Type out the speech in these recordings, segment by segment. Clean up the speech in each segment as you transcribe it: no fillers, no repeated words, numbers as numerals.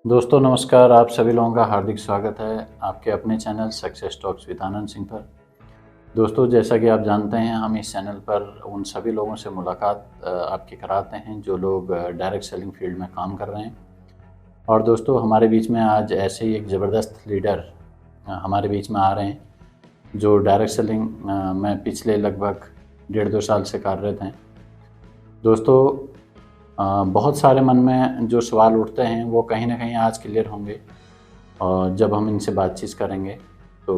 दोस्तों नमस्कार, आप सभी लोगों का हार्दिक स्वागत है आपके अपने channel success talks with Anand Singh पर। दोस्तों जैसा कि आप जानते हैं, हम इस चैनल पर उन सभी लोगों से मुलाकात आपकी कराते हैं जो लोग डायरेक्ट सेलिंग फील्ड में काम कर रहे हैं। और दोस्तों हमारे बीच में आज ऐसे ही एक ज़बरदस्त लीडर हमारे बीच में आ रहे हैं जो डायरेक्ट सेलिंग में पिछले लगभग 1.5-2 साल से कार्यरत हैं। दोस्तों बहुत सारे मन में जो सवाल उठते हैं वो कहीं ना कहीं आज क्लियर होंगे और जब हम इनसे बातचीत करेंगे। तो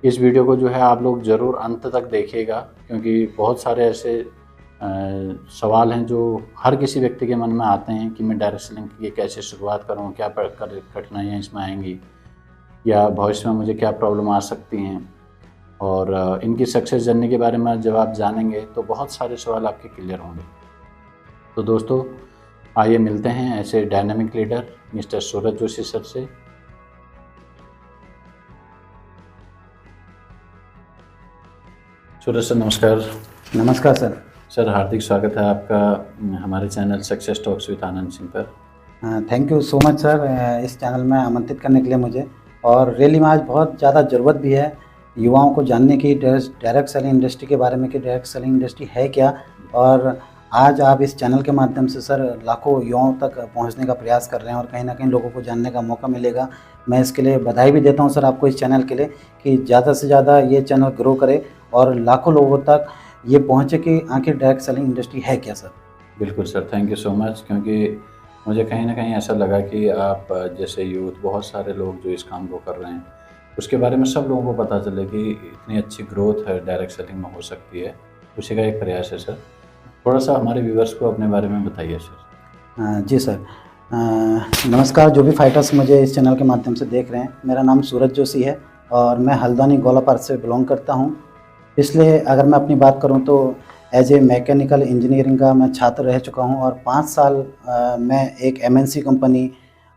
इस वीडियो को जो है आप लोग ज़रूर अंत तक देखिएगा, क्योंकि बहुत सारे ऐसे सवाल हैं जो हर किसी व्यक्ति के मन में आते हैं कि मैं डायरेक्ट सेलिंग की कैसे शुरुआत करूं, क्या कठिनाइयाँ इसमें आएंगी या भविष्य में मुझे क्या प्रॉब्लम आ सकती हैं। और इनकी सक्सेस जर्नी के बारे में जब आप जानेंगे तो बहुत सारे सवाल आपके क्लियर होंगे। तो दोस्तों आइए मिलते हैं ऐसे डायनामिक लीडर मिस्टर सूरज जोशी सर से। सूरज सर नमस्कार। नमस्कार सर। सर हार्दिक स्वागत है आपका हमारे channel success talks with Anand Singh पर। Thank you so much sir, इस चैनल में आमंत्रित करने के लिए मुझे। और रियली में आज बहुत ज़्यादा ज़रूरत भी है युवाओं को जानने की डायरेक्ट सेलिंग इंडस्ट्री के बारे में कि डायरेक्ट सेलिंग इंडस्ट्री है क्या। और आज आप इस चैनल के माध्यम से सर लाखों युवाओं तक पहुंचने का प्रयास कर रहे हैं और कहीं ना कहीं लोगों को जानने का मौका मिलेगा। मैं इसके लिए बधाई भी देता हूं सर आपको इस चैनल के लिए कि ज़्यादा से ज़्यादा ये चैनल ग्रो करे और लाखों लोगों तक ये पहुंचे कि आखिर डायरेक्ट सेलिंग इंडस्ट्री है क्या सर। बिल्कुल sir, thank you so much, क्योंकि मुझे कहीं ना कहीं ऐसा लगा कि आप जैसे यूथ बहुत सारे लोग जो इस काम को कर रहे हैं उसके बारे में सब लोगों को पता चले कि इतनी अच्छी ग्रोथ है डायरेक्ट सेलिंग में हो सकती है। उसी का एक प्रयास है सर। थोड़ा सा हमारे व्यूवर्स को अपने बारे में बताइए सर। जी सर। नमस्कार जो भी फाइटर्स मुझे इस चैनल के माध्यम से देख रहे हैं, मेरा नाम सूरज जोशी है और मैं हल्द्वानी गोलापार से बिलोंग करता हूं। पिछले अगर मैं अपनी बात करूं तो एज ए मैकेनिकल इंजीनियरिंग का मैं छात्र रह चुका हूं और 5 साल मैं एक एमएनसी कंपनी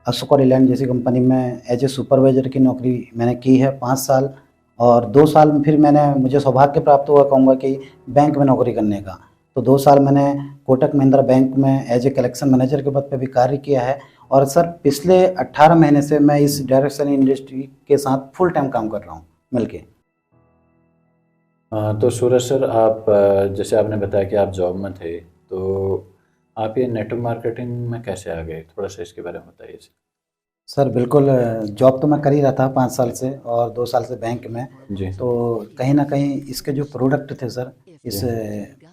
अशोका लेलैंड जैसी कंपनी में एज ए सुपरवाइज़र की नौकरी मैंने की है 5 साल। और 2 साल फिर मुझे सौभाग्य प्राप्त हुआ कहूँगा कि बैंक में नौकरी करने का। तो 2 साल मैंने कोटक महिंद्रा बैंक में एज ए कलेक्शन मैनेजर के पद पे भी कार्य किया है। और सर पिछले 18 महीने से मैं इस डायरेक्ट सेलिंग इंडस्ट्री के साथ फुल टाइम काम कर रहा हूँ मिलके। तो सूरज सर आप जैसे आपने बताया कि आप जॉब में थे, तो आप ये नेटवर्क मार्केटिंग में कैसे आ गए? थोड़ा सा इसके बारे में बताइए सर बिल्कुल, जॉब तो मैं कर ही रहा था 5 साल से और 2 साल से बैंक में। जी। तो कहीं ना कहीं इसके जो प्रोडक्ट थे सर, इस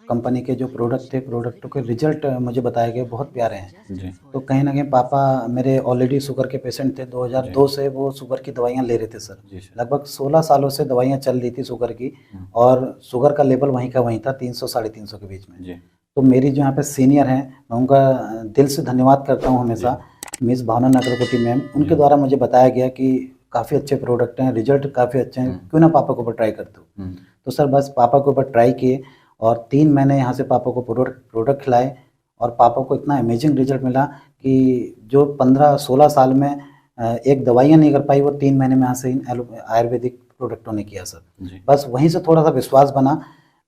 कंपनी के जो प्रोडक्ट थे, प्रोडक्टों के रिजल्ट मुझे बताए गए बहुत प्यारे हैं। जी। तो कहीं ना कहीं पापा मेरे ऑलरेडी शुगर के पेशेंट थे। 2002 से वो शुगर की दवाइयाँ ले रहे थे सर। जी सर। लगभग 16 सालों से दवाइयाँ चल रही थी शुगर की और शुगर का लेवल वहीं का वहीं था 300 350 के बीच में। जी। तो मेरी जो यहाँ पे सीनियर हैं, मैं उनका दिल से धन्यवाद करता हूँ हमेशा, मिस भावना नगरकोटी मैम। उनके द्वारा मुझे बताया गया कि काफ़ी अच्छे प्रोडक्ट हैं, रिजल्ट काफ़ी अच्छे हैं, क्यों ना पापा के ऊपर ट्राई करते हो। तो सर बस पापा के ऊपर ट्राई किए और 3 महीने यहाँ से पापा को प्रोडक्ट खिलाए और पापा को इतना अमेजिंग रिजल्ट मिला कि जो 15-16 साल में एक दवाइयाँ नहीं कर पाई वो 3 महीने में यहाँ से आयुर्वेदिक प्रोडक्टों ने किया सर। बस वहीं से थोड़ा सा विश्वास बना,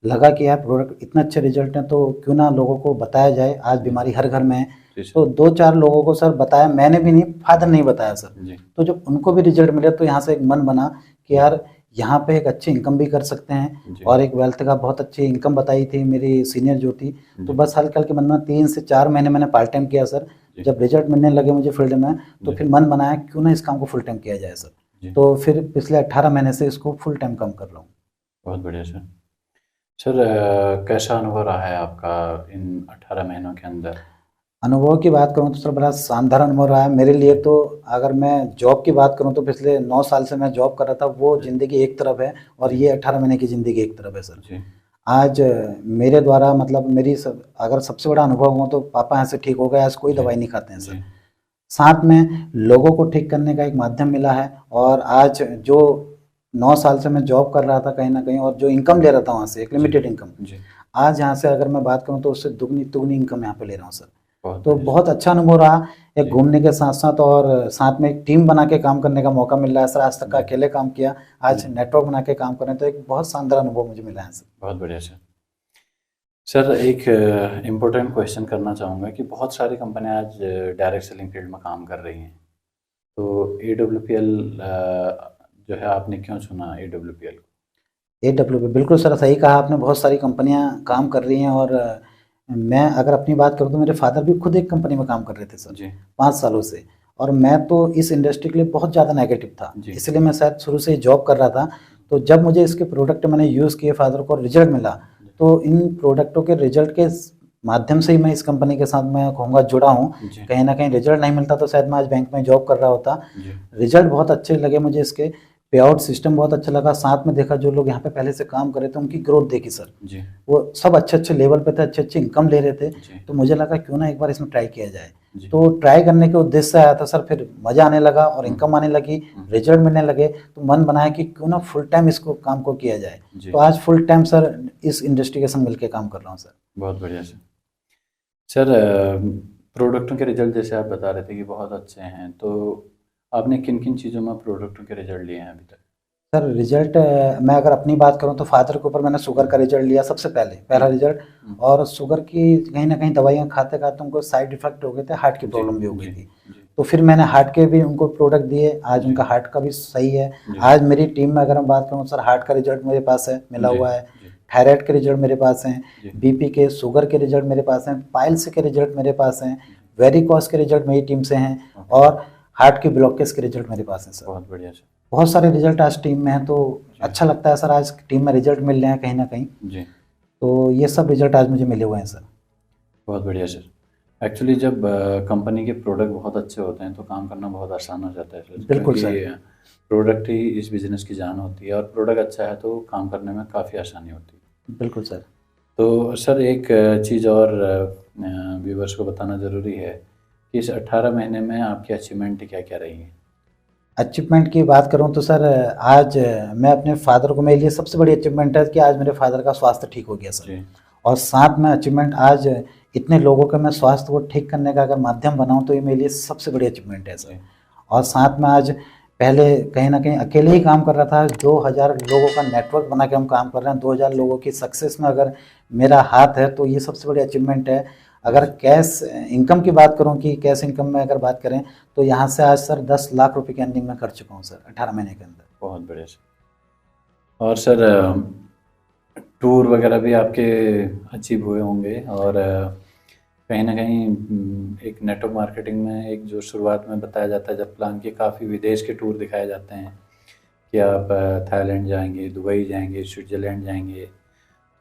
लगा कि यार प्रोडक्ट इतने अच्छे रिजल्ट हैं तो क्यों ना लोगों को बताया जाए। आज बीमारी हर घर में है। तो 2-4 लोगों को सर बताया, मैंने भी नहीं, फादर नहीं बताया सर। तो जब उनको भी रिजल्ट मिले तो यहाँ से एक मन बना कि यार यहाँ पे एक अच्छी इनकम भी कर सकते हैं। और एक वेल्थ का बहुत अच्छी इनकम बताई थी मेरी सीनियर जो थी। तो बस हल्के हल्के मन में 3 से 4 महीने मैंने पार्ट टाइम किया सर। जब रिजल्ट मिलने लगे मुझे फील्ड में तो फिर मन बनाया क्यों ना इस काम को फुल टाइम किया जाए सर। तो फिर पिछले 18 महीने से इसको फुल टाइम काम कर रहा हूँ। बहुत बढ़िया सर। सर कैसा अनुभव रहा है आपका इन 18 महीनों के अंदर? अनुभव की बात करूं तो सर बड़ा शानदार अनुभव रहा है मेरे लिए। तो अगर मैं जॉब की बात करूं तो पिछले 9 साल से मैं जॉब कर रहा था, वो ज़िंदगी एक तरफ है और ये 18 महीने की ज़िंदगी एक तरफ है सर। आज मेरे द्वारा मतलब अगर सबसे बड़ा अनुभव हुआ तो पापा यहाँ से ठीक हो गए, आज कोई दवाई नहीं खाते हैं सर। साथ में लोगों को ठीक करने का एक माध्यम मिला है। और आज जो 9 साल से मैं जॉब कर रहा था कहीं ना कहीं और जो इनकम ले रहा था वहाँ से एक लिमिटेड इनकम, आज यहाँ से अगर मैं बात करूँ तो उससे दुगनी इनकम यहाँ पे ले रहा हूँ सर। तो बहुत अच्छा अनुभव रहा, एक घूमने के साथ साथ और साथ में एक टीम बना के काम करने का मौका मिल रहा है सर। आज तक का अकेले काम किया, आज नेटवर्क बना के काम करें, तो एक बहुत शानदार अनुभव मुझे मिला है सर। बहुत बढ़िया सर। सर एक इम्पोर्टेंट क्वेश्चन करना चाहूँगा कि बहुत सारी कंपनियां आज डायरेक्ट सेलिंग फील्ड में काम कर रही हैं, तो AWPL जो है आपने क्यों चुना AWPL को? AWP बिल्कुल सर, सही कहा आपने। बहुत सारी कंपनियां काम कर रही हैं और मैं अगर अपनी बात करूं तो मेरे फादर भी खुद एक कंपनी में काम कर रहे थे सर, जी 5 सालों से। और मैं तो इस इंडस्ट्री के लिए बहुत ज़्यादा नेगेटिव था, जी इसलिए मैं शायद शुरू से ही जॉब कर रहा था। तो जब मुझे इसके प्रोडक्ट मैंने यूज़ किए, फादर को रिजल्ट मिला, तो इन प्रोडक्टों के रिजल्ट के माध्यम से ही मैं इस कंपनी के साथ मैं कहूँगा जुड़ा हूँ। जी कहीं ना कहीं रिजल्ट नहीं मिलता तो शायद मैं आज बैंक में जॉब कर रहा होता। जी रिजल्ट बहुत अच्छे लगे मुझे इसके, पे आउट सिस्टम बहुत अच्छा लगा। साथ में देखा जो लोग यहाँ पे पहले से काम कर रहे थे उनकी ग्रोथ देखी सर, जी वो सब अच्छे अच्छे लेवल पे थे, अच्छे अच्छे इनकम ले रहे थे। जी तो मुझे लगा क्यों ना एक बार इसमें ट्राई किया जाए। जी तो ट्राई करने के उद्देश्य से आया था सर, फिर मज़ा आने लगा और इनकम आने लगी, रिजल्ट मिलने लगे, तो मन बनाया कि क्यों ना फुल टाइम इसको काम को किया जाए। जी। तो आज फुल टाइम सर इस इंडस्ट्री के संग मिलकर काम कर रहा हूँ सर। बहुत बढ़िया सर। प्रोडक्टों के रिजल्ट जैसे आप बता रहे थे कि बहुत अच्छे हैं, तो आपने किन किन चीज़ों में प्रोडक्टों के रिजल्ट लिए हैं अभी तक? सर रिजल्ट मैं अगर अपनी बात करूं तो फादर के ऊपर मैंने शुगर का रिजल्ट लिया सबसे पहले, पहला रिजल्ट। और शुगर की कहीं ना कहीं दवाइयां खाते खाते उनको साइड इफेक्ट हो गए थे, हार्ट की जी प्रॉब्लम भी हो जी गई थी। जी तो फिर मैंने हार्ट के भी उनको प्रोडक्ट दिए, आज जी उनका हार्ट का भी सही है। जी आज मेरी टीम में अगर मैं बात करूं सर, हार्ट का रिजल्ट मेरे पास है, मिला जी हुआ है। जी थायराइड के रिजल्ट मेरे पास हैं, जी बीपी के, शुगर के रिजल्ट मेरे पास हैं, पाइल्स के रिजल्ट मेरे पास हैं, वेरिकोस के रिजल्ट मेरी टीम से हैं, ओके। और हार्ट के ब्लॉकेज के रिजल्ट मेरे पास हैं सर। बहुत बढ़िया सर। बहुत सारे रिजल्ट आज टीम में हैं, तो अच्छा लगता है सर आज टीम में रिजल्ट मिल रहे हैं कहीं ना कहीं। जी तो ये सब रिजल्ट आज मुझे मिले हुए हैं सर। बहुत बढ़िया सर। एक्चुअली जब कंपनी के प्रोडक्ट बहुत अच्छे होते हैं तो काम करना बहुत आसान हो जाता है सर, बिल्कुल क्योंकि सर। प्रोडक्ट ही इस बिज़नेस की जान होती है और प्रोडक्ट अच्छा है तो काम करने में काफ़ी आसानी होती है। बिल्कुल सर। तो सर एक चीज़ और व्यूवर्स को बताना ज़रूरी है कि इस 18 महीने में आपकी अचीवमेंट क्या क्या रही है? अचीवमेंट की बात करूं तो सर आज मैं अपने फादर को, मेरे लिए सबसे बड़ी अचीवमेंट है कि आज मेरे फादर का स्वास्थ्य ठीक हो गया सर। जी और साथ में अचीवमेंट, आज इतने लोगों का मैं स्वास्थ्य को ठीक करने का अगर माध्यम बनाऊं तो ये मेरे लिए सबसे बड़ी अचीवमेंट है सर। जी और साथ में आज, पहले कहीं ना कहीं अकेले ही काम कर रहा था, 2000 लोगों का नेटवर्क बना के हम काम कर रहे हैं। 2000 लोगों की सक्सेस में अगर मेरा हाथ है तो ये सबसे बड़ी अचीवमेंट है। अगर कैश इनकम की बात करूं कि कैश इनकम में अगर बात करें तो यहाँ से आज सर 10 लाख रुपए की अर्निंग में कर चुका हूँ सर 18 महीने के अंदर। बहुत बढ़िया सर। और सर टूर वगैरह भी आपके अचीव हुए होंगे, और कहीं ना कहीं एक नेटवर्क मार्केटिंग में एक जो शुरुआत में बताया जाता है जब प्लान के, काफ़ी विदेश के टूर दिखाए जाते हैं कि आप थाईलैंड जाएंगे, दुबई जाएंगे, स्विट्ज़रलैंड जाएंगे,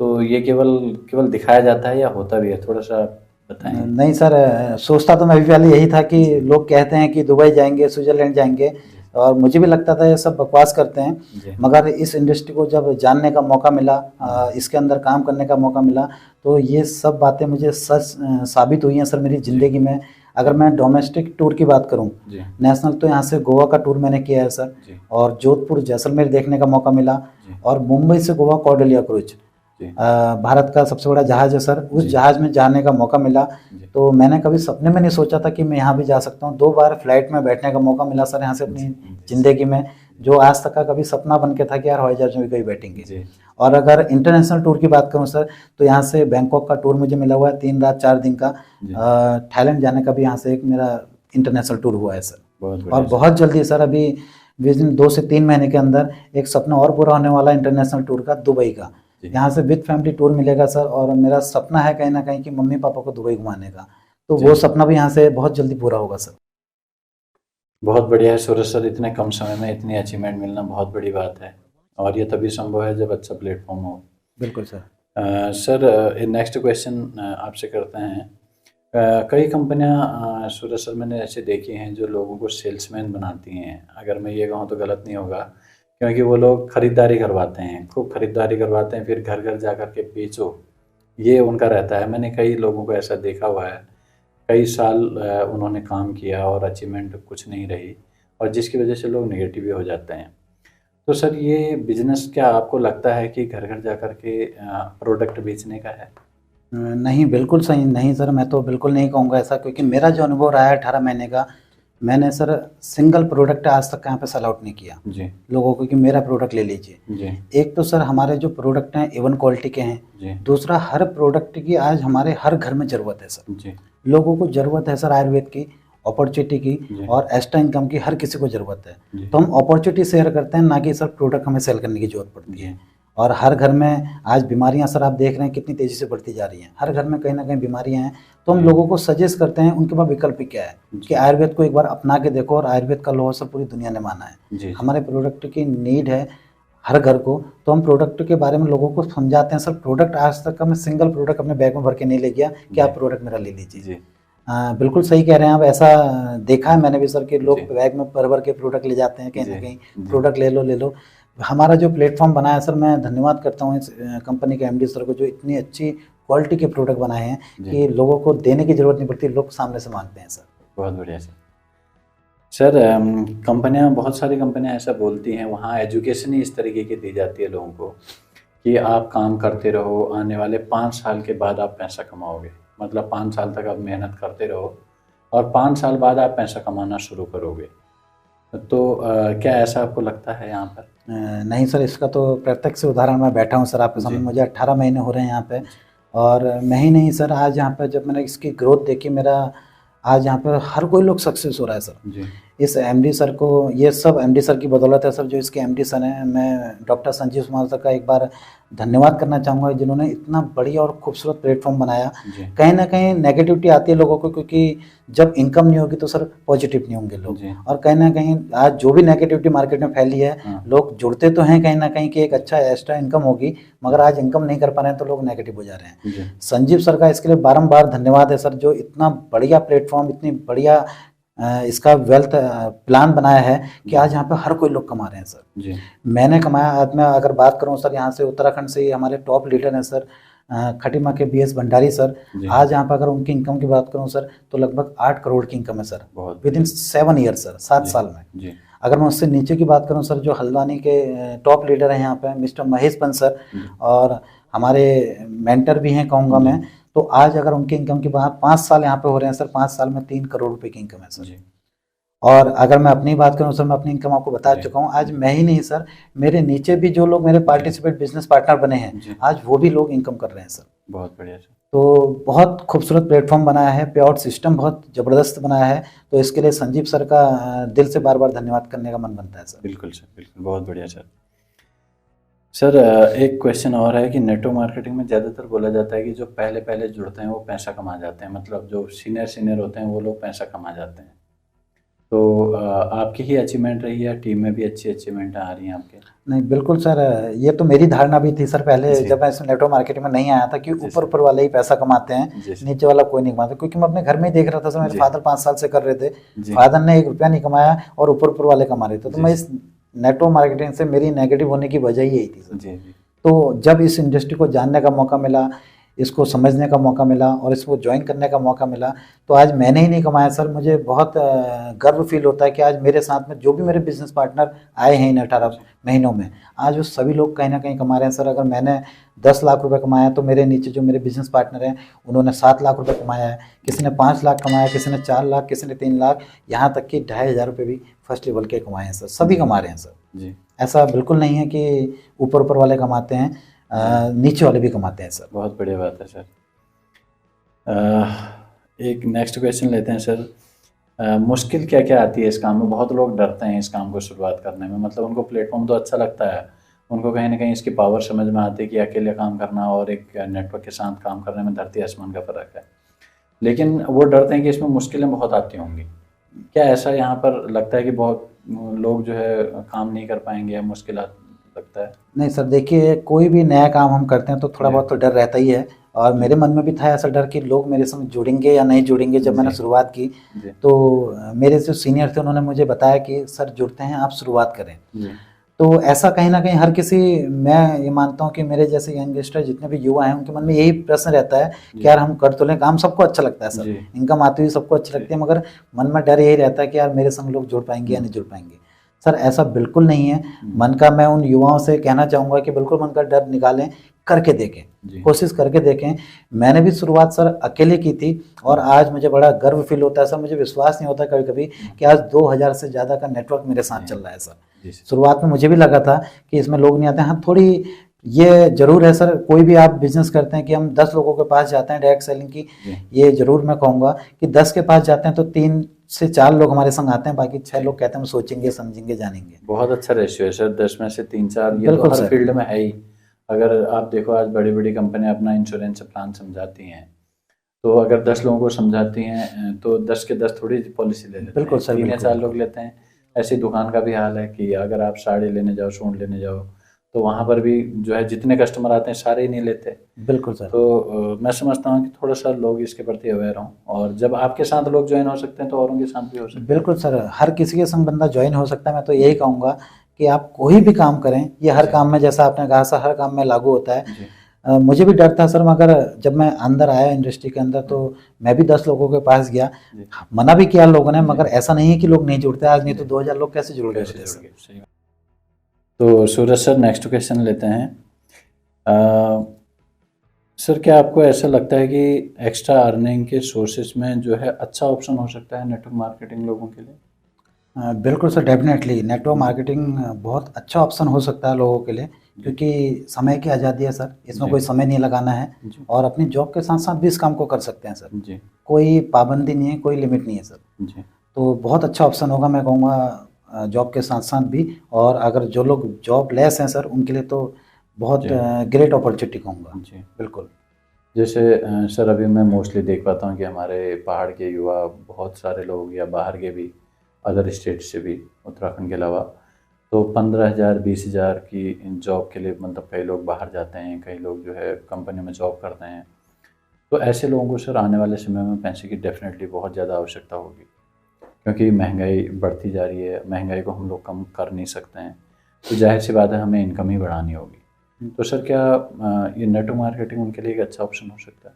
तो ये केवल केवल दिखाया जाता है या होता भी है? थोड़ा सा बताएं। नहीं सर, सोचता तो मैं भी पहले यही था कि लोग कहते हैं कि दुबई जाएंगे, स्विट्जरलैंड जाएंगे, जी और मुझे भी लगता था ये सब बकवास करते हैं। जी मगर इस इंडस्ट्री को जब जानने का मौका मिला, इसके अंदर काम करने का मौका मिला, तो ये सब बातें मुझे सच साबित हुई हैं सर मेरी ज़िंदगी में। अगर मैं डोमेस्टिक टूर की बात करूं, जी नेशनल, तो यहाँ से गोवा का टूर मैंने किया है सर, जी और जोधपुर जैसलमेर देखने का मौका मिला, जी और मुंबई से गोवा कॉर्डेलिया क्रूज, जी भारत का सबसे बड़ा जहाज है सर, उस जी जहाज में जाने का मौका मिला। जी तो मैंने कभी सपने में नहीं सोचा था कि मैं यहाँ भी जा सकता हूँ। 2 बार फ्लाइट में बैठने का मौका मिला सर यहाँ से अपनी ज़िंदगी में, जो आज तक का कभी सपना बन के था कि यार हवाई जहाज में भी कभी बैठेंगे। जी और अगर इंटरनेशनल टूर की बात करूँ सर, तो यहाँ से बैंकॉक का टूर मुझे मिला हुआ है, 3 रात 4 दिन का। जी थाईलैंड जाने का भी यहाँ से एक मेरा इंटरनेशनल टूर हुआ है सर। बहुत और बढ़िया सर। बहुत जल्दी सर, अभी विद इन 2 से 3 महीने के अंदर एक सपना और पूरा होने वाला है इंटरनेशनल टूर का, दुबई का। जी यहाँ से विद फैमिली टूर मिलेगा सर, और मेरा सपना है कहीं ना कहीं कि मम्मी पापा को दुबई घुमाने का, तो जी वो सपना भी यहाँ से बहुत जल्दी पूरा होगा सर। बहुत बढ़िया है सूरज सर, इतने कम समय में इतनी अचीवमेंट मिलना बहुत बड़ी बात है, और ये तभी संभव है जब अच्छा प्लेटफॉर्म हो। बिल्कुल सर। सर नेक्स्ट क्वेश्चन आपसे करते हैं। कई कंपनियां सूरज सर मैंने ऐसे देखी हैं जो लोगों को सेल्समैन बनाती हैं, अगर मैं ये कहूँ तो गलत नहीं होगा, क्योंकि वो लोग खरीदारी करवाते हैं, खूब खरीदारी करवाते हैं, फिर घर घर जा कर के बेचो, ये उनका रहता है। मैंने कई लोगों को ऐसा देखा हुआ है, कई साल उन्होंने काम किया और अचीवमेंट कुछ नहीं रही, और जिसकी वजह से लोग नेगेटिव भी हो जाते हैं। तो सर ये बिजनेस क्या आपको लगता है कि घर घर जा कर के प्रोडक्ट बेचने का है? नहीं, बिल्कुल सही नहीं सर, मैं तो बिल्कुल नहीं कहूँगा ऐसा, क्योंकि मेरा जो अनुभव रहा है 18 महीने का, मैंने सर सिंगल प्रोडक्ट आज तक कहाँ पे सेल आउट नहीं किया जी लोगों को कि मेरा प्रोडक्ट ले लीजिए। जी एक तो सर हमारे जो प्रोडक्ट हैं A1 क्वालिटी के हैं, जी दूसरा हर प्रोडक्ट की आज हमारे हर घर में ज़रूरत है सर, जी लोगों को ज़रूरत है सर आयुर्वेद की। अपॉर्चुनिटी जी। की और एक्स्ट्रा इनकम की हर किसी को ज़रूरत है। जी। तो हम अपॉर्चुनिटी शेयर करते हैं, ना कि सर प्रोडक्ट हमें सेल करने की ज़रूरत पड़ती है। और हर घर में आज बीमारियां सर आप देख रहे हैं कितनी तेज़ी से बढ़ती जा रही हैं, हर घर में कहीं ना कहीं बीमारियां हैं। तो हम जी। लोगों को सजेस्ट करते हैं उनके पास विकल्प क्या है जी। कि आयुर्वेद को एक बार अपना के देखो, और आयुर्वेद का लोहा सर पूरी दुनिया ने माना है। जी। हमारे प्रोडक्ट की नीड है हर घर को, तो हम प्रोडक्ट के बारे में लोगों को समझाते हैं। सर प्रोडक्ट आज तक मैं सिंगल प्रोडक्ट अपने बैग में भर के नहीं ले गया कि आप प्रोडक्ट मेरा ले लीजिए। जी। बिल्कुल सही कह रहे हैं आप। ऐसा देखा है मैंने भी सर कि लोग जी। बैग में भर भर के प्रोडक्ट ले जाते हैं, कहीं ना जी। कहीं जी। प्रोडक्ट ले लो। हमारा जो प्लेटफॉर्म बनाया है सर, मैं धन्यवाद करता हूँ इस कंपनी के एमडी सर को, जो इतनी अच्छी क्वालिटी के प्रोडक्ट बनाए हैं कि लोगों को देने की ज़रूरत नहीं पड़ती, लोग सामने से मांगते हैं सर। बहुत बढ़िया सर। कंपनियां, बहुत सारी कंपनियां ऐसा बोलती हैं, वहाँ एजुकेशन ही इस तरीके की दी जाती है लोगों को कि आप काम करते रहो, आने वाले 5 साल के बाद आप पैसा कमाओगे। मतलब 5 साल तक आप मेहनत करते रहो और 5 साल बाद आप पैसा कमाना शुरू करोगे। तो क्या ऐसा आपको लगता है यहाँ पर? नहीं सर, इसका तो प्रत्यक्ष उदाहरण मैं बैठा हूँ सर आपके सामने। मुझे 18 महीने हो रहे हैं यहाँ पे, और मैं ही नहीं सर, आज यहाँ पर जब मैंने इसकी ग्रोथ देखी, मेरा आज यहाँ पर हर कोई लोग सक्सेस हो रहा है सर। जी। इस एमडी सर को, ये सब एमडी सर की बदौलत है सर, जो इसके एमडी सर हैं। मैं डॉक्टर संजीव कुमार सर का एक बार धन्यवाद करना चाहूँगा, जिन्होंने इतना बढ़िया और खूबसूरत प्लेटफॉर्म बनाया। कहीं ना कहीं नेगेटिविटी आती है लोगों को, क्योंकि जब इनकम नहीं होगी तो सर पॉजिटिव नहीं होंगे लोग। और कहीं ना कहीं आज जो भी नेगेटिविटी मार्केट में फैली है, लोग जुड़ते तो हैं कहीं ना कहीं कि एक अच्छा एक्स्ट्रा इनकम होगी, मगर आज इनकम नहीं कर पा रहे हैं तो लोग नेगेटिव हो जा रहे हैं। संजीव सर का इसके लिए बारंबार धन्यवाद है सर, जो इतना बढ़िया प्लेटफॉर्म, इतनी बढ़िया इसका वेल्थ प्लान बनाया है कि आज यहाँ पे हर कोई लोग कमा रहे हैं सर। जी। मैंने कमाया, आज मैं अगर बात करूँ सर, यहाँ से उत्तराखंड से ही हमारे टॉप लीडर हैं सर, खटीमा के बीएस भंडारी सर। आज यहाँ पर अगर उनकी इनकम की बात करूँ सर, तो लगभग 8 करोड़ की इनकम है sir, with in 7 year sir, 7 साल में। जी। अगर मैं उससे नीचे की बात करूँ सर, जो हल्द्वानी के टॉप लीडर हैं यहाँ पे, मिस्टर महेश पंत सर, और हमारे मेंटर भी हैं कहूँगा मैं, तो आज अगर उनकी इनकम की बात, 5 साल यहाँ पे हो रहे हैं सर, 5 साल में 3 करोड़ रुपए की इनकम है सर। जी। और अगर मैं अपनी बात करूँ सर, मैं अपनी इनकम आपको बता चुका हूँ। आज मैं ही नहीं सर, मेरे नीचे भी जो लोग मेरे पार्टिसिपेट बिजनेस पार्टनर बने हैं, आज वो भी लोग इनकम कर रहे हैं सर। बहुत बढ़िया सर। तो बहुत खूबसूरत प्लेटफॉर्म बनाया है, प्योर सिस्टम बहुत ज़बरदस्त बनाया है, तो इसके लिए संजीव सर का दिल से बार बार धन्यवाद करने का मन बनता है सर। बिल्कुल सर, बिल्कुल, बहुत बढ़िया सर। सर एक क्वेश्चन और है कि नेटवर्क मार्केटिंग में ज़्यादातर बोला जाता है कि जो पहले पहले जुड़ते हैं वो पैसा कमा जाते हैं, मतलब जो सीनियर होते हैं वो लोग पैसा कमा जाते हैं। तो आपकी ही अचीवमेंट रही है, टीम में भी अच्छी अचीवमेंट आ रही हैं आपके? नहीं बिल्कुल सर, ये तो मेरी धारणा भी थी सर पहले, जब मैं इस नेटवर्क मार्केटिंग में नहीं आया था, कि ऊपर ऊपर वाले ही पैसा कमाते हैं, नीचे वाला कोई नहीं कमाता। क्योंकि मैं अपने घर में ही देख रहा था सर, मेरे फादर 5 साल से कर रहे थे, फादर ने 1 रुपया नहीं कमाया और ऊपर ऊपर वाले कमा रहे थे। तो मैं इस नेटवर्क मार्केटिंग से मेरी नेगेटिव होने की वजह ही यही थी सर। तो जब इस इंडस्ट्री को जानने का मौका मिला, इसको समझने का मौका मिला और इसको ज्वाइन करने का मौका मिला, तो आज मैंने ही नहीं कमाया सर, मुझे बहुत गर्व फील होता है कि आज मेरे साथ में जो भी मेरे बिजनेस पार्टनर आए हैं इन 18 महीनों में, आज वो सभी लोग कहीं ना कहीं कमा रहे हैं सर। अगर मैंने 10 लाख रुपए कमाया, तो मेरे नीचे जो मेरे बिजनेस पार्टनर हैं उन्होंने 7 लाख रुपए कमाया है, किसी ने 5 लाख कमाया, किसी ने 4 लाख, किसी ने 3 लाख, यहाँ तक कि 2,500 रुपये भी फर्स्ट लेवल के कमाए हैं सर। सभी कमा रहे हैं सर जी। ऐसा बिल्कुल नहीं है कि ऊपर ऊपर वाले कमाते हैं, नीचे वाले भी कमाते हैं सर। बहुत बढ़िया बात है सर। एक नेक्स्ट क्वेश्चन लेते हैं सर। मुश्किल क्या क्या आती है इस काम में? बहुत लोग डरते हैं इस काम को शुरुआत करने में, मतलब उनको प्लेटफॉर्म तो अच्छा लगता है, उनको कहीं ना कहीं इसकी पावर समझ में आती है कि अकेले काम करना और एक नेटवर्क के साथ काम करने में धरती आसमान का फ़र्क है, लेकिन वो डरते हैं कि इसमें मुश्किलें बहुत आती होंगी। क्या ऐसा यहाँ पर लगता है कि बहुत लोग जो है काम नहीं कर पाएंगे या मुश्किल लगता है? नहीं सर, देखिए कोई भी नया काम हम करते हैं तो थोड़ा बहुत तो डर रहता ही है, और मेरे मन में भी था ऐसा डर कि लोग मेरे संग जुड़ेंगे या नहीं जुड़ेंगे। जब मैंने शुरुआत की तो मेरे जो सीनियर थे उन्होंने मुझे बताया कि सर जुड़ते हैं, आप शुरुआत करें। तो ऐसा कहीं ना कहीं हर किसी, मैं ये मानता हूँ कि मेरे जैसे यंगस्टर जितने भी युवा हैं उनके मन में यही प्रश्न रहता है कि यार हम कर तो लें काम, सबको अच्छा लगता है सर, इनकम आती हुई सबको अच्छी लगती है, मगर मन में डर यही रहता है कि यार मेरे संग लोग जुड़ पाएंगे या नहीं जुड़ पाएंगे। सर ऐसा बिल्कुल नहीं है। मन का, मैं उन युवाओं से कहना चाहूँगा कि बिल्कुल मन का डर निकालें, करके देखें, कोशिश करके देखें। मैंने भी शुरुआत सर अकेले की थी, और आज मुझे बड़ा गर्व फील होता है सर। मुझे विश्वास नहीं होता कभी कभी कि आज 2000 से ज़्यादा का नेटवर्क मेरे साथ चल रहा है सर। शुरुआत में मुझे भी लगा था कि इसमें लोग नहीं आते। हाँ, थोड़ी ये जरूर है सर, कोई भी आप बिजनेस करते हैं कि हम 10 लोगों के पास जाते हैं डायरेक्ट सेलिंग की, ये जरूर मैं कहूँगा कि 10 के पास जाते हैं तो 3 से 4 लोग हमारे संग आते हैं, बाकी 6 लोग कहते हैं हम सोचेंगे समझेंगे जानेंगे। बहुत अच्छा रेशियो है सर, 10 में से 3-4, ये तो बिल्कुल हर सर। फील्ड में है ही। अगर आप देखो आज बड़ी बड़ी कंपनियां अपना इंश्योरेंस प्लान समझाती हैं, तो अगर 10 लोगों को समझाती हैं तो 10 के 10 थोड़ी पॉलिसी ले लेते हैं, बिल्कुल सर, 3 या बिल्कुल 4 लोग लेते हैं। ऐसी दुकान का भी हाल है कि अगर आप साड़ी लेने जाओ, सूट लेने जाओ, तो वहाँ पर भी जो है जितने कस्टमर आते हैं सारे ही नहीं लेते। बिल्कुल सर। तो मैं समझता हूँ कि थोड़ा सा लोग इसके प्रति अवेयर हों, और जब आपके साथ लोग ज्वाइन हो सकते हैं तो औरों के साथ भी हो सकते हैं। बिल्कुल सर, हर किसी के संग बंदा ज्वाइन हो सकता है। मैं तो यही कहूँगा कि आप कोई भी काम करें, ये हर काम में, जैसा आपने कहा सर, हर काम में लागू होता है। जी मुझे भी डर था सर, मगर जब मैं अंदर आया इंडस्ट्री के अंदर तो मैं भी 10 लोगों के पास गया, जी मना भी किया लोगों ने, मगर ऐसा नहीं है कि लोग नहीं जुड़ते। आज नहीं तो 2000 लोग कैसे जुड़ गए कैसे होते जुड़ सर। गए, सही बात। तो सूरज सर, नेक्स्ट क्वेश्चन लेते हैं। सर, क्या आपको ऐसा लगता है कि एक्स्ट्रा अर्निंग के सोर्सेज में जो है अच्छा ऑप्शन हो सकता है नेटवर्क मार्केटिंग लोगों के लिए? बिल्कुल सर, डेफिनेटली नेटवर्क मार्केटिंग बहुत अच्छा ऑप्शन हो सकता है लोगों के लिए, क्योंकि समय की आज़ादी है सर, इसमें कोई समय नहीं लगाना है, जी और अपनी जॉब के साथ साथ भी इस काम को कर सकते हैं सर। जी कोई पाबंदी नहीं है, कोई लिमिट नहीं है सर। जी तो बहुत अच्छा ऑप्शन होगा, मैं कहूँगा जॉब के साथ साथ भी। और अगर जो लोग जॉब लेस हैं सर, उनके लिए तो बहुत जी ग्रेट अपॉर्चुनिटी कहूँगा। जी। बिल्कुल। जैसे सर, अभी मैं मोस्टली देख पाता हूँ कि हमारे पहाड़ के युवा बहुत सारे लोग, या बाहर के भी, अदर स्टेट से भी, उत्तराखंड के अलावा, तो 15,000 20,000 की जॉब के लिए, मतलब कई लोग बाहर जाते हैं, कई लोग जो है कंपनी में जॉब करते हैं। तो ऐसे लोगों को सर आने वाले समय में पैसे की डेफिनेटली बहुत ज़्यादा आवश्यकता होगी, क्योंकि महंगाई बढ़ती जा रही है, महंगाई को हम लोग कम कर नहीं सकते हैं, तो जाहिर सी बात है हमें इनकम ही बढ़ानी होगी। तो सर, क्या ये नेटवर्क मार्केटिंग उनके लिए एक अच्छा ऑप्शन हो सकता है?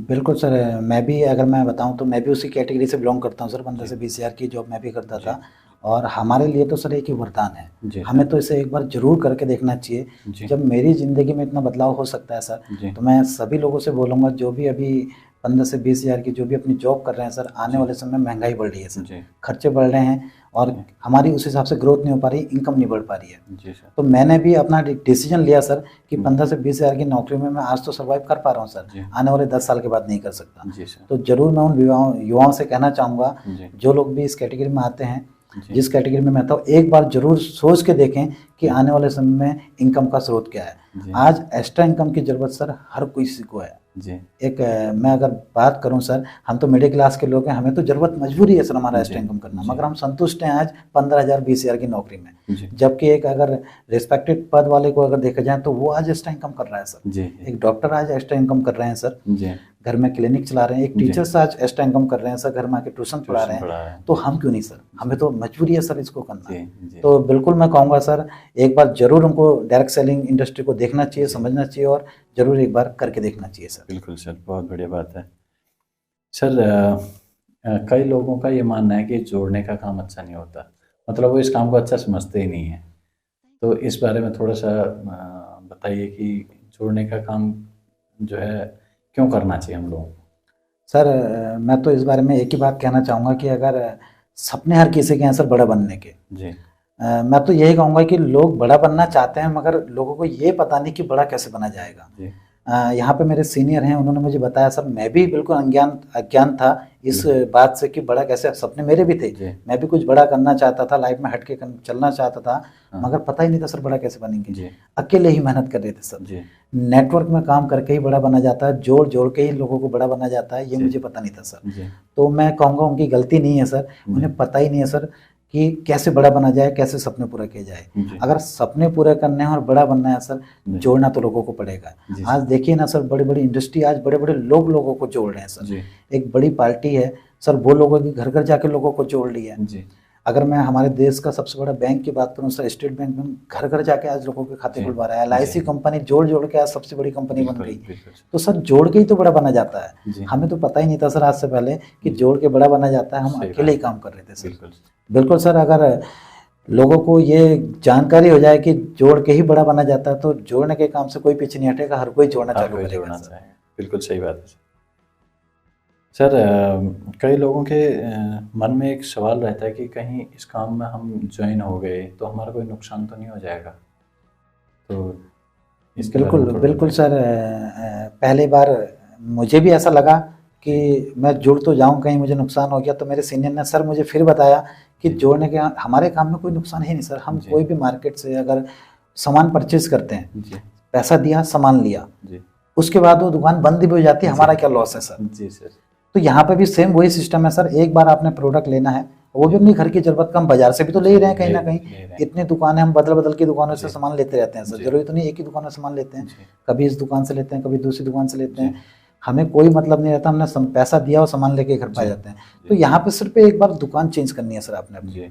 बिल्कुल सर, मैं भी, अगर मैं बताऊं तो मैं भी उसी कैटेगरी से बिलोंग करता हूं सर। 15 जी से 20 हज़ार की जॉब मैं भी करता जी था, और हमारे लिए तो सर एक ही वरदान है। जी हमें सर तो इसे एक बार ज़रूर करके देखना चाहिए। जी जब मेरी ज़िंदगी में इतना बदलाव हो सकता है सर, जी तो मैं सभी लोगों से बोलूँगा, जो भी अभी 15 से 20 हज़ार की जो भी अपनी जॉब कर रहे हैं सर, आने जी वाले समय में महंगाई बढ़ रही है सर, जी खर्चे बढ़ रहे हैं, और जी हमारी उस हिसाब से ग्रोथ नहीं हो पा रही, इनकम नहीं बढ़ पा रही है। जी सर तो मैंने भी अपना डिसीजन लिया सर कि जी 15 से 20 हज़ार की नौकरी में मैं आज तो सर्वाइव कर पा रहा हूँ सर, जी आने वाले 10 साल के बाद नहीं कर सकता। जी सर तो ज़रूर मैं उन युवाओं युवाओं से कहना चाहूँगा, जी जो लोग भी इस कैटेगरी में आते हैं, जी जिस कैटेगरी में मैं था, एक बार ज़रूर सोच के देखें कि जी आने वाले समय में इनकम का स्रोत क्या है। जी आज एक्स्ट्रा इनकम की ज़रूरत सर हर किसी को है। जी एक मैं अगर बात करूं सर, हम तो मिडिल क्लास के लोग हैं, हमें तो ज़रूरत मजबूरी है सर हमारा जी एक्स्ट्रा इनकम करना, जी मगर हम संतुष्ट हैं आज 15,000 20,000 की नौकरी में। जी जबकि एक अगर रिस्पेक्टेड पद वाले को अगर देखा जाए तो वो आज एक्स्ट्रा इनकम कर रहा है सर। जी एक डॉक्टर आज एक्स्ट्रा इनकम कर रहे हैं सर, जी घर में क्लिनिक चला रहे हैं। एक जी टीचर्स आज एक्स्ट्रा इनकम कर रहे हैं सर, घर में आके ट्यूशन पढ़ा ट्यूशन रहे पढ़ा हैं। रहे हैं। तो हम क्यों नहीं सर, हमें तो मजबूरी है सर इसको करना। जी जी तो बिल्कुल मैं कहूँगा सर, एक बार जरूर उनको डायरेक्ट सेलिंग इंडस्ट्री को देखना चाहिए, जी समझना चाहिए, और जरूर एक बार करके देखना चाहिए सर। बिल्कुल सर, बहुत बढ़िया बात है। सर, कई लोगों का ये मानना है कि जोड़ने का काम अच्छा नहीं होता, मतलब वो इस काम को अच्छा समझते ही नहीं है। तो इस बारे में थोड़ा सा बताइए कि जोड़ने का काम जो है क्यों करना चाहिए हम लोगों को? सर मैं तो इस बारे में एक ही बात कहना चाहूँगा कि अगर सपने हर किसी के हैं सर बड़ा बनने के, जी मैं तो यही कहूँगा कि लोग बड़ा बनना चाहते हैं, मगर लोगों को ये पता नहीं कि बड़ा कैसे बना जाएगा। जी यहाँ पे मेरे सीनियर हैं, उन्होंने मुझे बताया सर, मैं भी बिल्कुल अज्ञान था इस जी बात से कि बड़ा कैसे, सपने मेरे भी थे, जी मैं भी कुछ बड़ा करना चाहता था, लाइफ में हटके चलना चाहता था, हाँ मगर पता ही नहीं था सर बड़ा कैसे बनेंगे। जी अकेले ही मेहनत कर रहे थे सर। जी नेटवर्क में काम करके ही बड़ा बना जाता है, जोड़ जोड़ के ही लोगों को बड़ा बना जाता है, ये जी मुझे पता नहीं था सर। जी तो मैं कहूँगा उनकी गलती नहीं है सर, जी उन्हें पता ही नहीं है सर कि कैसे बड़ा बना जाए, कैसे सपने पूरा किए जाए। जी अगर सपने पूरे करने हैं और बड़ा बनना है सर, जी जोड़ना तो लोगों को पड़ेगा। जी आज देखिए ना सर, बड़ी बड़ी इंडस्ट्री आज बड़े बड़े लोगों को जोड़ रहे हैं सर। जी एक बड़ी पार्टी है सर, वो लोगों की घर घर जाके लोगों को जोड़ रही है। जी अगर मैं हमारे देश का सबसे बड़ा बैंक की बात करूं सर, स्टेट बैंक में घर घर जाके आज लोगों के खाते जी खुलवा रहा है। जी LIC कंपनी जोड़ जोड़ के आज सबसे बड़ी कंपनी बन बिल्कुल गई। बिल्कुल तो सर जोड़ के ही तो बड़ा बना जाता है। जी हमें तो पता ही नहीं था सर आज से पहले कि जी जोड़ के बड़ा बना जाता है, हम सही अकेले ही बात है। काम कर रहे थे सर। बिल्कुल बिल्कुल सर, अगर लोगों को ये जानकारी हो जाए कि जोड़ के ही बड़ा बना जाता है, तो जोड़ने के काम से कोई पीछे नहीं हटेगा, हर कोई जोड़ना हर चालू कोई करेगा जोड़ना सर। चाहे, बिल्कुल सही बात है सर। कई लोगों के मन में एक सवाल रहता है कि कहीं इस काम में हम ज्वाइन हो गए तो हमारा कोई नुकसान तो नहीं हो जाएगा? तो इसके बारे बिल्कुल में थोड़ा बिल्कुल बताएं। सर, पहली बार मुझे भी ऐसा लगा कि मैं जुड़ तो जाऊं, कहीं मुझे नुकसान हो गया, तो मेरे सीनियर ने सर मुझे फिर बताया कि जी जोड़ने के हमारे काम में कोई नुकसान है नहीं सर। हम जी कोई भी मार्केट से अगर सामान परचेज करते हैं, जी पैसा दिया, सामान लिया, जी उसके बाद वो दुकान बंद भी हो जाती है, जी हमारा क्या लॉस है सर। जी सर। तो यहाँ पे भी सेम वही सिस्टम है सर। एक बार आपने प्रोडक्ट लेना है, वो भी जी अपनी घर की जरूरत का, हम बाजार से भी तो ले ही रहे हैं कहीं ले ना कहीं। ले रहे हैं। इतनी दुकानें, हम बदल बदल की दुकानों से जी सामान लेते रहते हैं सर। जी जरूरी तो नहीं एक ही दुकान से सामान लेते हैं, जी कभी इस दुकान से लेते हैं, कभी दूसरी दुकान से लेते जी हैं। हमें कोई मतलब नहीं रहता, हमने पैसा दिया और सामान लेके घर पा जी जाते हैं। तो यहाँ पे सिर्फ एक बार दुकान चेंज करनी है सर आपने अपनी। जी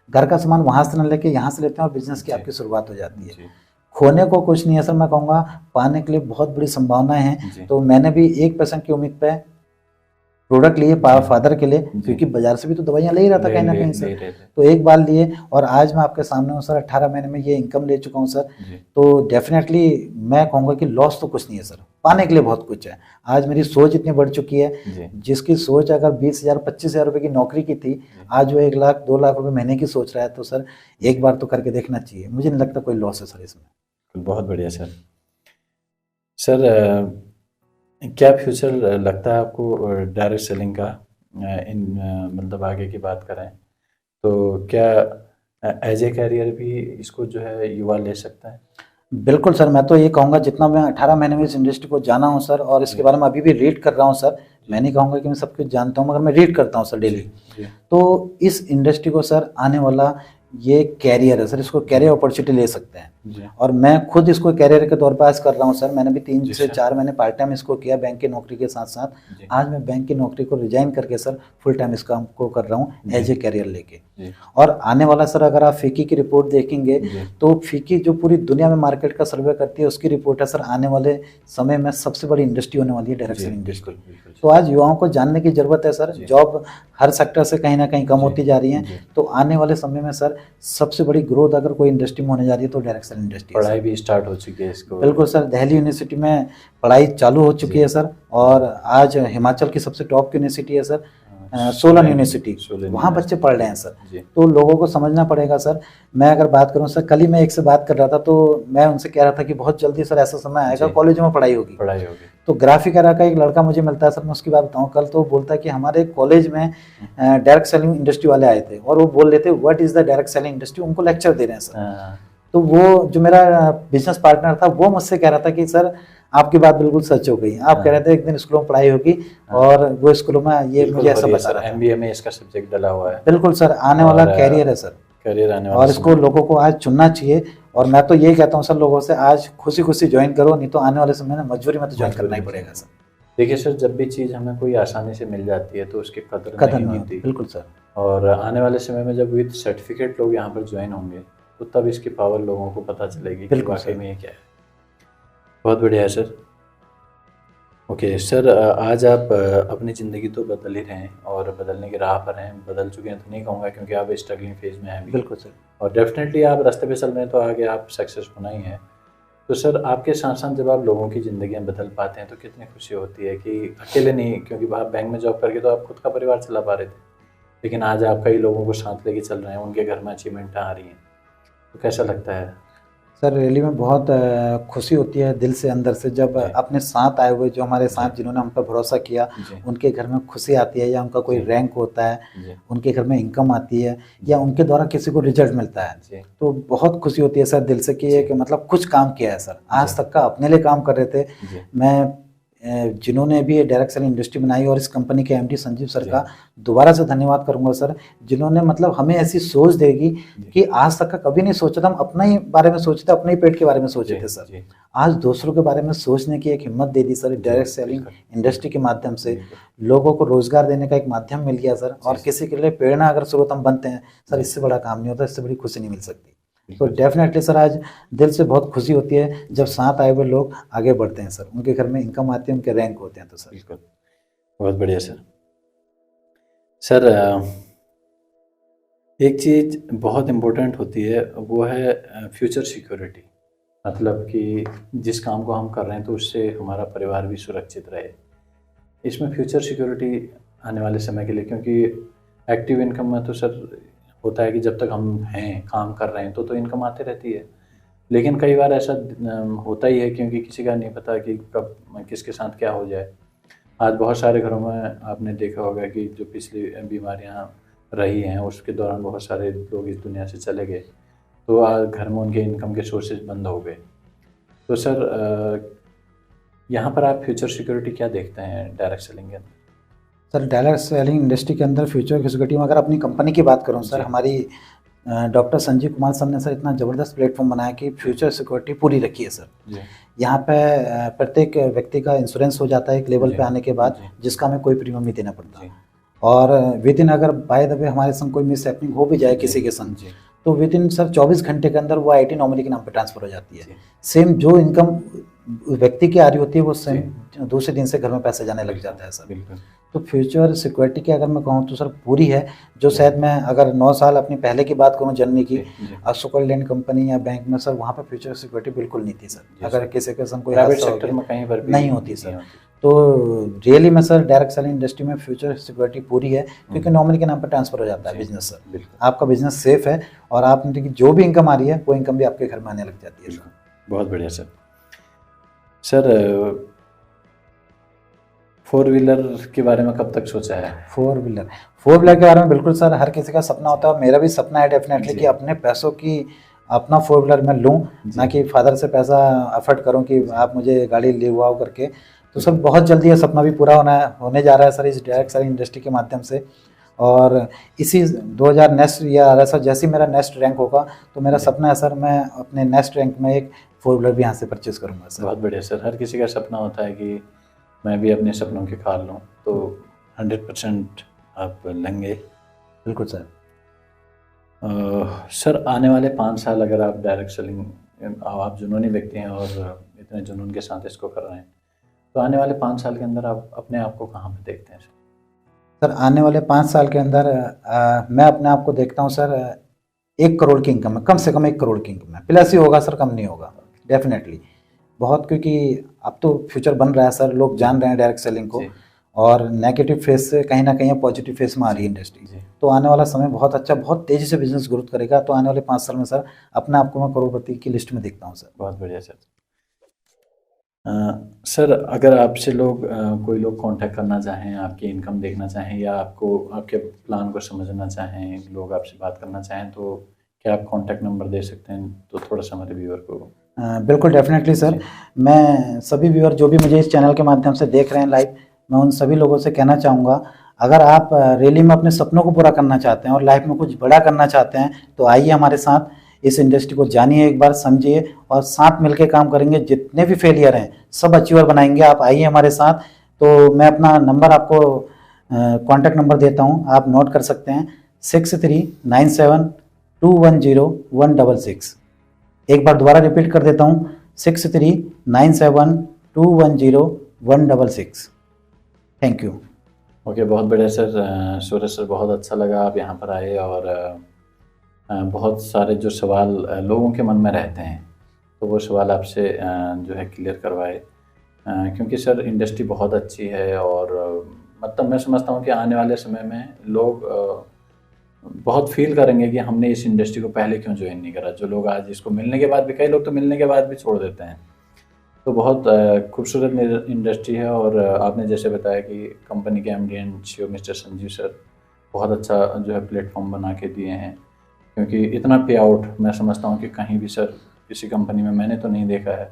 घर का सामान वहां से न लेके यहाँ से लेते हैं और बिजनेस की जी आपकी शुरुआत हो जाती है। जी खोने को कुछ नहीं है सर, मैं कहूँगा पाने के लिए बहुत बड़ी संभावनाएं हैं। जी तो मैंने भी 1% की उम्मीद पे प्रोडक्ट लिए जी फादर के लिए, जी क्योंकि बाजार से भी तो दवाइयाँ ले ही रहा था ले कहीं ना ले कहीं ले सर। रहे थे। तो एक बार लिए और आज मैं आपके सामने हूँ सर, 18 महीने में ये इनकम ले चुका हूँ सर। जी तो डेफिनेटली मैं कहूँगा कि लॉस तो कुछ नहीं है सर, पाने के लिए बहुत कुछ है। आज मेरी सोच इतनी बढ़ चुकी है, जी जिसकी सोच अगर 20,000 25,000 रुपये की नौकरी की थी, आज वो 1 लाख 2 लाख रुपये महीने की सोच रहा है। तो सर एक बार तो करके देखना चाहिए, मुझे नहीं लगता कोई लॉस है सर इसमें। बहुत बढ़िया सर। सर क्या फ्यूचर लगता है आपको डायरेक्ट सेलिंग का? इन मतलब आगे की बात करें तो क्या एज ए कैरियर भी इसको जो है युवा ले सकता है? बिल्कुल सर, मैं तो ये कहूँगा, जितना मैं 18 महीने में इस इंडस्ट्री को जाना हूँ सर, और इसके जी बारे में अभी भी रीड कर रहा हूँ सर। जी मैं नहीं कहूँगा कि मैं सब कुछ जानता हूँ, मगर मैं रीड करता हूँ सर जी डेली। जी तो इस इंडस्ट्री को सर आने वाला ये कैरियर है सर, इसको कैरियर अपॉर्चुनिटी ले सकते हैं। जी और मैं खुद इसको कैरियर के तौर पर आज कर रहा हूँ सर। मैंने भी 3 जी से सर 4 महीने पार्ट टाइम इसको किया बैंक की नौकरी के साथ साथ। जी आज मैं बैंक की नौकरी को रिजाइन करके सर फुल टाइम इस काम को कर रहा हूँ जी एज ए कैरियर लेके। जी और आने वाला सर, अगर आप फिकी की रिपोर्ट देखेंगे, जी तो फिकी जो पूरी दुनिया में मार्केट का सर्वे करती है, उसकी रिपोर्ट है सर, आने वाले समय में सबसे बड़ी इंडस्ट्री होने वाली है डायरेक्ट जी सेलिंग बिल्कुल इंडस्ट्री। बिल्कुल तो आज युवाओं को जानने की जरूरत है सर। जी जॉब हर सेक्टर से कहीं ना कहीं कम जी होती जा रही है। जी। तो आने वाले समय में सर सबसे बड़ी ग्रोथ अगर कोई इंडस्ट्री में होने जा रही है तो डायरेक्ट सेलिंग इंडस्ट्री है पढ़ाई सर। भी स्टार्ट हो चुकी है इसको? बिल्कुल सर, दिल्ली यूनिवर्सिटी में पढ़ाई चालू हो चुकी जी है सर। और आज हिमाचल की सबसे टॉप यूनिवर्सिटी है सर, सोलन सोलन यूनिवर्सिटी, सोलन वहाँ बच्चे पढ़ रहे हैं सर। जी तो लोगों को समझना पड़ेगा सर। मैं अगर बात करूँ सर, कल ही मैं एक से बात कर रहा था, तो मैं उनसे कह रहा था कि बहुत जल्दी सर ऐसा समय आएगा जी। कॉलेजों में पढ़ाई होगी। पढ़ाई होगी। तो ग्राफिक का एक लड़का मुझे मिलता है सर, मैं उसकी बात बताऊँ, कल तो बोलता है कि हमारे कॉलेज में डायरेक्ट सेलिंग इंडस्ट्री वाले आए थे और वो बोल रहे थे what is the direct selling industry, उनको लेक्चर दे रहे हैं सर। हाँ, तो वो जो मेरा बिजनेस पार्टनर था, वो मुझसे कह रहा था कि सर आपकी बात बिल्कुल सच हो गई। आप कह रहे थे एक दिन स्कूलों में पढ़ाई होगी, और वो स्कूलों में ये बिल्कुल मुझे हो ऐसा रही है बता सर। रहा था। एमबीए में इसका सब्जेक्ट डला हुआ है बिल्कुल सर, आने वाला और कैरियर है सर, करियर आने और वाले इसको समय। लोगों को आज चुनना चाहिए। और मैं तो यही कहता हूँ सर लोगों से, आज खुशी खुशी ज्वाइन करो, नहीं तो आने वाले समय में मजबूरी में तो ज्वाइन करना ही पड़ेगा सर। देखिए सर, जब भी चीज़ हमें कोई आसानी से मिल जाती है तो उसकी कदर कदर नहीं नहीं होती, होती। बिल्कुल सर। और आने वाले समय में जब विद सर्टिफिकेट लोग यहाँ पर ज्वाइन होंगे तो तब इसकी पावर लोगों को पता चलेगी कि बिल्कुल वाकई सर। में ये क्या है। बहुत बढ़िया है सर। ओके सर, आज आप अपनी ज़िंदगी तो बदल ही रहे हैं और बदलने की राह पर हैं। बदल चुके हैं तो नहीं कहूँगा, क्योंकि आप स्ट्रगलिंग फेज में हैं अभी। बिल्कुल सर। और डेफिनेटली आप रास्ते पे चल रहे हैं तो आगे आप सक्सेस होना ही है। तो सर, आपके साथ साथ जब आप लोगों की ज़िंदगियाँ बदल पाते हैं तो कितनी खुशी होती है कि अकेले नहीं, क्योंकि आप बैंक में जॉब करके तो आप खुद का परिवार चला पा रहे थे, लेकिन आज आप कई लोगों को साथ लेके चल रहे हैं, उनके घर में अचीवमेंट आ रही हैं, तो कैसा लगता है? सर रियली में बहुत खुशी होती है दिल से, अंदर से, जब जी अपने साथ आए हुए, जो हमारे साथ जी जिन्होंने हम पर भरोसा किया, जी उनके घर में खुशी आती है, या उनका कोई जी रैंक होता है, जी उनके घर में इनकम आती है, या उनके द्वारा किसी को रिजल्ट मिलता है, जी तो बहुत खुशी होती है सर दिल से कि जी एक मतलब कुछ काम किया है सर। आज जी तक का अपने लिए काम कर रहे थे। जी मैं जिन्होंने भी ये डायरेक्ट सेलिंग इंडस्ट्री बनाई, और इस कंपनी के एमडी संजीव सर जी का दोबारा से धन्यवाद करूंगा सर, जिन्होंने मतलब हमें ऐसी सोच देगी जी कि आज तक का कभी नहीं सोचा था। हम अपने ही बारे में सोचते थे, अपने ही पेट के बारे में सोचे थे सर। जी आज दूसरों के बारे में सोचने की एक हिम्मत दे दी सर डायरेक्ट सेलिंग बिल्कुल इंडस्ट्री के माध्यम से। बिल्कुल लोगों को रोजगार देने का एक माध्यम मिल गया सर, और जी किसी के लिए प्रेरणा अगर स्रोत हम बनते हैं सर, जी इससे बड़ा काम नहीं होता, इससे बड़ी खुशी नहीं मिल सकती। तो बिल्कुल डेफिनेटली सर आज दिल से बहुत खुशी होती है जब साथ आए हुए लोग आगे बढ़ते हैं सर, उनके घर में इनकम आती है, उनके रैंक होते हैं। तो सर बिल्कुल, बहुत बढ़िया सर। सर एक चीज़ बहुत इम्पोर्टेंट होती है, वो है फ्यूचर सिक्योरिटी। मतलब कि जिस काम को हम कर रहे हैं तो उससे हमारा परिवार भी सुरक्षित रहे। इसमें फ्यूचर सिक्योरिटी आने वाले समय के लिए, क्योंकि एक्टिव इनकम में तो सर होता है कि जब तक हम हैं काम कर रहे हैं तो इनकम आती रहती है, लेकिन कई बार ऐसा होता ही है, क्योंकि किसी का नहीं पता कि कब किसके साथ क्या हो जाए। आज बहुत सारे घरों में आपने देखा होगा कि जो पिछली बीमारियां रही हैं उसके दौरान बहुत सारे लोग इस दुनिया से चले गए, तो आज घर में उनके इनकम के सोर्सेज बंद हो गए। तो सर यहाँ पर आप फ्यूचर सिक्योरिटी क्या देखते हैं डायरेक्ट सेलिंग के अंदर? सर डायरेक्ट सेलिंग इंडस्ट्री के अंदर फ्यूचर सिक्योरिटी में अगर अपनी कंपनी की बात करूं सर, हमारी डॉक्टर संजीव कुमार सर ने सर इतना ज़बरदस्त प्लेटफॉर्म बनाया कि फ्यूचर सिक्योरिटी पूरी रखी है सर। यहाँ पे प्रत्येक व्यक्ति का इंश्योरेंस हो जाता है एक लेवल पे आने के बाद, जिसका हमें कोई प्रीमियम नहीं देना पड़ता। और विद इन अगर बाय द वे हमारे संग कोई मिस हैपनिंग हो भी जाए किसी के संग, तो विद इन सर 24 घंटे के अंदर वो IT नॉमिनी के नाम पे ट्रांसफर हो जाती है। सेम जो इनकम व्यक्ति की आ रही होती है वो सेम दूसरे दिन से घर में पैसे जाने लग जाता है सर। तो फ्यूचर सिक्योरिटी की अगर मैं कहूँ तो सर पूरी है। जो शायद मैं अगर 9 साल अपनी पहले की बात करूँ जर्नी की, अशोक लैंड कंपनी या बैंक में सर, वहाँ पे फ्यूचर सिक्योरिटी बिल्कुल नहीं थी सर। अगर किसी के संग कोई प्राइवेट सेक्टर में कहीं पर नहीं होती सर। तो रियली में सर डायरेक्ट सेलिंग इंडस्ट्री में फ्यूचर सिक्योरिटी पूरी है, क्योंकि नॉमिनी के नाम पर ट्रांसफर हो जाता है बिजनेस सर। आपका बिजनेस सेफ है और आप जो भी इनकम आ रही है वो इनकम भी आपके घर में आने लग जाती है सर। बहुत बढ़िया सर। सर 4 व्हीलर के बारे में कब तक सोचा है? 4 व्हीलर के बारे में बिल्कुल सर, हर किसी का सपना होता है। मेरा भी सपना है डेफिनेटली कि अपने पैसों की अपना 4 व्हीलर मैं लूँ, ना कि फादर से पैसा अफोर्ड करूँ कि आप मुझे गाड़ी दिलवाओ करके। तो सर बहुत जल्दी ये सपना भी पूरा होने जा रहा है सर इस डायरेक्ट सेलिंग इंडस्ट्री के माध्यम से। और इसी 2000 नेक्स्ट ईयर सर जैसे मेरा नेक्स्ट रैंक होगा तो मेरा सपना है सर मैं अपने नेक्स्ट रैंक में एक 4 व्हीलर भी यहाँ से परचेज करूँगा सर। बहुत बढ़िया सर। हर किसी का सपना होता है कि मैं भी अपने सपनों की खाल लूँ, तो 100% आप लेंगे। बिल्कुल सर। सर आने वाले 5 साल अगर आप डायरेक्ट सेलिंग, आप जुनूनी व्यक्ति हैं और इतने जुनून के साथ इसको कर रहे हैं, तो आने वाले 5 साल के अंदर आप अपने आप को कहाँ पे देखते हैं सर? सर आने वाले 5 साल के अंदर मैं अपने आप को देखता हूँ सर 1 करोड़ की इनकम है, कम से कम 1 करोड़ की इनकम है। प्लस ही होगा सर, कम नहीं होगा डेफिनेटली बहुत, क्योंकि अब तो फ्यूचर बन रहा है सर, लोग जान रहे हैं डायरेक्ट सेलिंग को और नेगेटिव फेस से कहीं ना कहीं पॉजिटिव फेस में आ रही है इंडस्ट्री। तो आने वाला समय बहुत अच्छा, बहुत तेज़ी से बिजनेस ग्रोथ करेगा। तो आने वाले 5 साल में सर अपने आप को मैं करोड़पति की लिस्ट में देखता हूँ सर। बहुत बढ़िया सर। सर अगर आपसे लोग कोई लोग कांटेक्ट करना चाहें, आपकी इनकम देखना चाहें या आपको आपके प्लान को समझना चाहें, लोग आपसे बात करना चाहें, तो क्या आप कांटेक्ट नंबर दे सकते हैं? तो थोड़ा सा हमारे व्यूअर को। बिल्कुल डेफिनेटली सर। मैं सभी व्यूअर जो भी मुझे इस चैनल के माध्यम से देख रहे हैं लाइव, मैं उन सभी लोगों से कहना चाहूँगा, अगर आप रियली में अपने सपनों को पूरा करना चाहते हैं और लाइफ में कुछ बड़ा करना चाहते हैं, तो आइए हमारे साथ इस इंडस्ट्री को जानिए, एक बार समझिए और साथ मिलकर काम करेंगे। जितने भी फेलियर हैं सब अचीवर बनाएंगे। आप आइए हमारे साथ। तो मैं अपना नंबर आपको कॉन्टैक्ट नंबर देता हूँ, आप नोट कर सकते हैं 6397210166। एक बार दोबारा रिपीट कर देता हूँ 6397210166। Thank you. ओके, बहुत बढ़िया सर। सूरज सर बहुत अच्छा लगा आप यहाँ पर आए और बहुत सारे जो सवाल लोगों के मन में रहते हैं तो वो सवाल आपसे जो है क्लियर करवाए, क्योंकि सर इंडस्ट्री बहुत अच्छी है और मतलब मैं समझता हूँ कि आने वाले समय में लोग बहुत फील करेंगे कि हमने इस इंडस्ट्री को पहले क्यों ज्वाइन नहीं करा। जो लोग आज इसको मिलने के बाद भी, कई लोग तो मिलने के बाद भी छोड़ देते हैं। तो बहुत खूबसूरत इंडस्ट्री है और आपने जैसे बताया कि कंपनी के MD and CEO mister Sanjeev sir बहुत अच्छा जो है प्लेटफॉर्म बना के दिए हैं, क्योंकि इतना पे आउट मैं समझता हूँ कि कहीं भी सर किसी कंपनी में मैंने तो नहीं देखा है,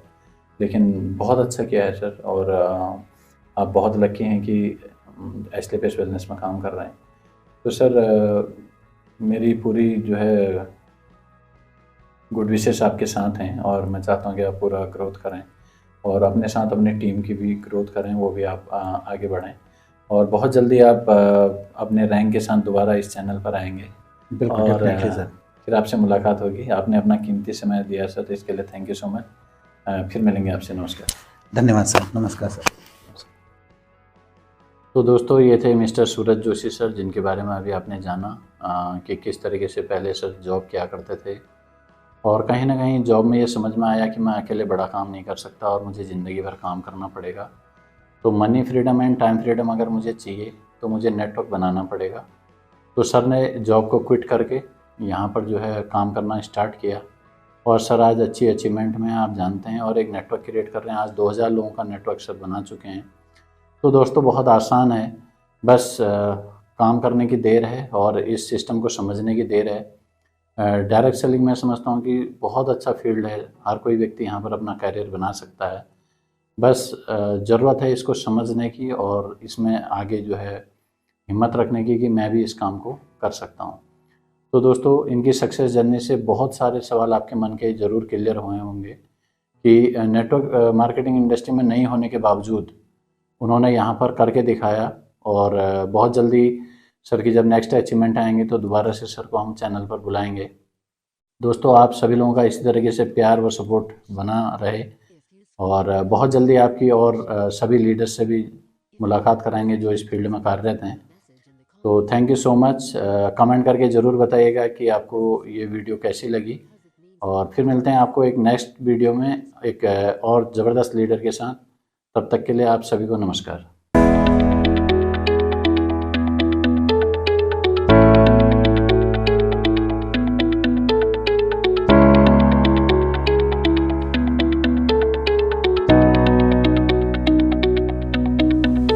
लेकिन बहुत अच्छा किया है सर। और आप बहुत लकी हैं कि एस्लेपेस वेलनेस में काम कर रहे हैं। तो सर मेरी पूरी जो है गुड विशेस आपके साथ हैं और मैं चाहता हूँ कि आप पूरा ग्रोथ करें और अपने साथ अपनी टीम की भी ग्रोथ करें, वो भी आप आगे बढ़ें और बहुत जल्दी आप अपने रैंक के साथ दोबारा इस चैनल पर आएंगे और फिर आपसे मुलाकात होगी। आपने अपना कीमती समय दिया सर, तो इसके लिए थैंक यू सो मच। फिर मिलेंगे आपसे। नमस्कार। धन्यवाद सर। नमस्कार सर। तो दोस्तों ये थे मिस्टर सूरज जोशी सर, जिनके बारे में अभी आपने जाना कि किस तरीके से पहले सर जॉब किया करते थे और कहीं ना कहीं जॉब में ये समझ में आया कि मैं अकेले बड़ा काम नहीं कर सकता और मुझे ज़िंदगी भर काम करना पड़ेगा। तो money freedom and time freedom अगर मुझे चाहिए तो मुझे नेटवर्क बनाना पड़ेगा। तो सर ने जॉब को क्विट करके यहाँ पर जो है काम करना स्टार्ट किया और सर आज अच्छी अचीवमेंट में आप जानते हैं और एक नेटवर्क क्रिएट कर रहे हैं। आज 2000 लोगों का नेटवर्क सर बना चुके हैं। तो दोस्तों बहुत आसान है, बस काम करने की देर है और इस सिस्टम को समझने की देर है। डायरेक्ट सेलिंग मैं समझता हूँ कि बहुत अच्छा फील्ड है, हर कोई व्यक्ति यहाँ पर अपना कैरियर बना सकता है। बस ज़रूरत है इसको समझने की और इसमें आगे जो है हिम्मत रखने की कि मैं भी इस काम को कर सकता हूँ। तो दोस्तों इनकी सक्सेस जर्नी से बहुत सारे सवाल आपके मन के ज़रूर क्लियर हुए होंगे कि नेटवर्क मार्केटिंग इंडस्ट्री में नहीं होने के बावजूद उन्होंने यहाँ पर करके दिखाया और बहुत जल्दी सर की जब नेक्स्ट अचीवमेंट आएंगे तो दोबारा से सर को हम चैनल पर बुलाएंगे। दोस्तों आप सभी लोगों का इसी तरीके से प्यार व सपोर्ट बना रहे और बहुत जल्दी आपकी और सभी लीडर्स से भी मुलाकात कराएंगे जो इस फील्ड में कार्यरत हैं। तो thank you so much. Comment करके ज़रूर बताइएगा कि आपको ये वीडियो कैसी लगी और फिर मिलते हैं आपको एक नेक्स्ट वीडियो में एक और ज़बरदस्त लीडर के साथ। तब तक के लिए आप सभी को नमस्कार।